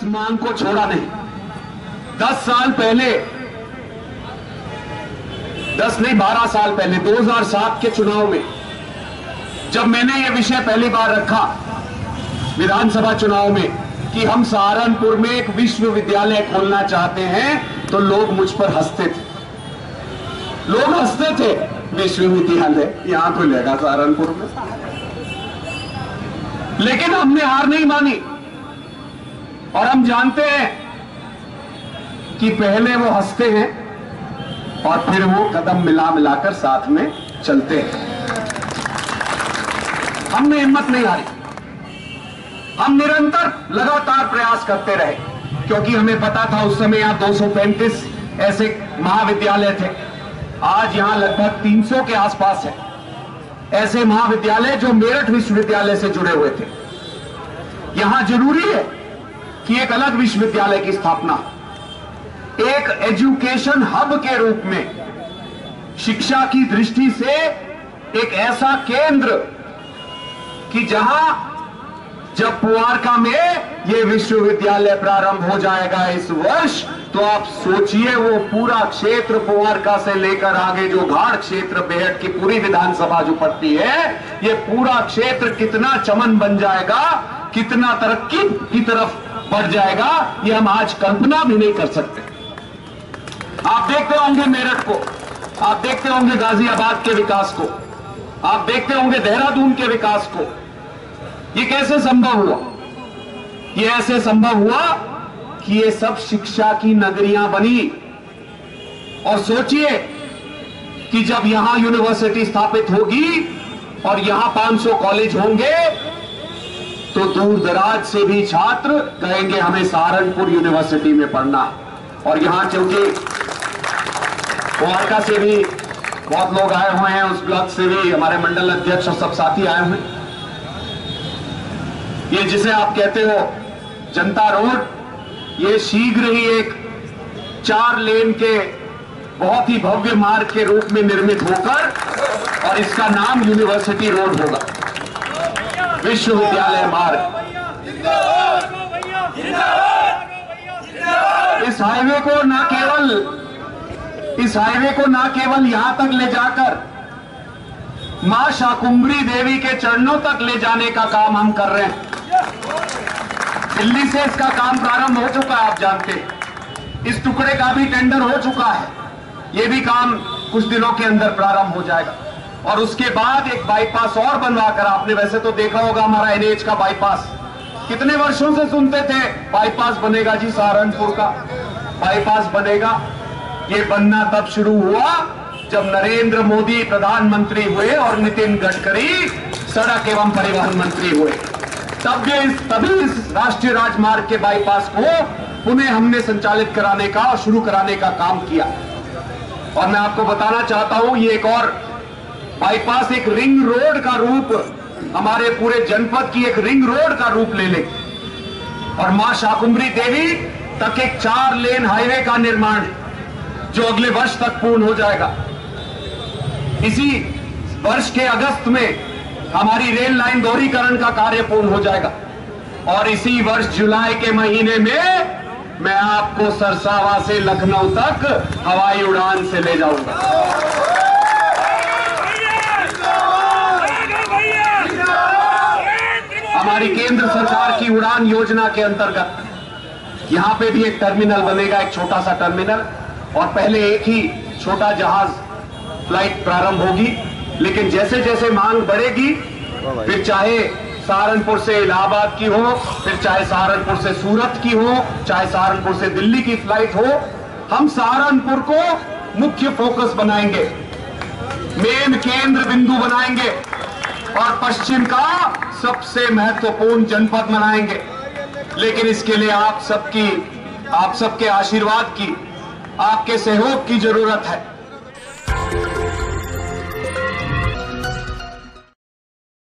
इस मांग को छोड़ा नहीं। 10 साल पहले, 10 नहीं 12 साल पहले 2007 के चुनाव में जब मैंने यह विषय पहली बार रखा विधानसभा चुनाव में कि हम सहारनपुर में एक विश्वविद्यालय खोलना चाहते हैं, तो लोग मुझ पर हंसते थे। लोग हंसते थे, विश्वविद्यालय यहां खुलेगा सहारनपुर में। लेकिन हमने हार नहीं मानी और हम जानते हैं कि पहले वो हंसते हैं और फिर वो कदम मिला मिलाकर साथ में चलते हैं। हमने हिम्मत नहीं हारी, हम निरंतर लगातार प्रयास करते रहे, क्योंकि हमें पता था उस समय यहां 235 ऐसे महाविद्यालय थे। आज यहां लगभग 300 के आसपास है ऐसे महाविद्यालय जो मेरठ विश्वविद्यालय से जुड़े हुए थे। यहां जरूरी है कि एक अलग विश्वविद्यालय की स्थापना, एक एजुकेशन हब के रूप में शिक्षा की दृष्टि से एक ऐसा केंद्र कि जहां जब पुआरका में यह विश्वविद्यालय प्रारंभ हो जाएगा इस वर्ष, तो आप सोचिए वो पूरा क्षेत्र पुआरका से लेकर आगे जो घाट क्षेत्र बेहट की पूरी विधानसभा जो पड़ती है, ये पूरा क्षेत्र कितना चमन बन जाएगा, कितना तरक्की की तरफ बढ़ जाएगा, ये हम आज कल्पना भी नहीं कर सकते। आप देखते होंगे मेरठ को, आप देखते होंगे गाजियाबाद के विकास को, आप देखते होंगे देहरादून के विकास को। ये कैसे संभव हुआ? ये ऐसे संभव हुआ कि ये सब शिक्षा की नगरियां बनी। और सोचिए कि जब यहां यूनिवर्सिटी स्थापित होगी और यहां 500 कॉलेज होंगे, तो दूर दराज से भी छात्र कहेंगे हमें सहारनपुर यूनिवर्सिटी में पढ़ना। और यहां क्योंकि पुआरका से भी बहुत लोग आए हुए हैं, उस ब्लॉक से भी हमारे मंडल अध्यक्ष और सब साथी आए हुए हैं। ये जिसे आप कहते हो जनता रोड, ये शीघ्र ही एक 4 लेन के बहुत ही भव्य मार्ग के रूप में निर्मित होकर, और इसका नाम यूनिवर्सिटी रोड होगा, विश्वविद्यालय मार्ग। इस हाईवे को ना केवल यहां तक ले जाकर मां शाकुंभरी देवी के चरणों तक ले जाने का काम हम कर रहे हैं। दिल्ली से इसका काम प्रारंभ हो चुका है, आप जानते हैं। इस टुकड़े का भी टेंडर हो चुका है, यह भी काम कुछ दिनों के अंदर प्रारंभ हो जाएगा। और उसके बाद एक बाईपास और बनवाकर, आपने वैसे तो देखा होगा हमारा एनएच का बाईपास, कितने वर्षों से सुनते थे बाईपास बनेगा जी, सहारनपुर का बाईपास बनेगा। ये बनना तब शुरू हुआ जब नरेंद्र मोदी प्रधानमंत्री हुए और नितिन गडकरी सड़क एवं परिवहन मंत्री हुए। तभी इस राष्ट्रीय राजमार्ग के बाईपास को पुनः हमने संचालित कराने का और शुरू कराने का काम किया। और मैं आपको बताना चाहता हूं, ये एक और बाईपास एक रिंग रोड का रूप, हमारे पूरे जनपद की एक रिंग रोड का रूप ले ले। और मां शाकुंभरी देवी तक एक 4 लेन हाईवे का निर्माण है, जो अगले वर्ष तक पूर्ण हो जाएगा। इसी वर्ष के अगस्त में हमारी रेल लाइन दोहरीकरण का कार्य पूर्ण हो जाएगा। और इसी वर्ष जुलाई के महीने में मैं आपको सरसावा से लखनऊ तक हवाई उड़ान से ले जाऊंगा। हमारी केंद्र सरकार की उड़ान योजना के अंतर्गत यहां पे भी एक टर्मिनल बनेगा, एक छोटा सा टर्मिनल। और पहले एक ही छोटा जहाज फ्लाइट प्रारंभ होगी, लेकिन जैसे जैसे मांग बढ़ेगी, फिर चाहे सहारनपुर से इलाहाबाद की हो, फिर चाहे सहारनपुर से सूरत की हो, चाहे सहारनपुर से दिल्ली की फ्लाइट हो, हम सहारनपुर को मुख्य फोकस बनाएंगे, मेन केंद्र बिंदु बनाएंगे और पश्चिम का सबसे महत्वपूर्ण जनपद बनाएंगे। लेकिन इसके लिए आप सबके आशीर्वाद की, आपके सहयोग की जरूरत है।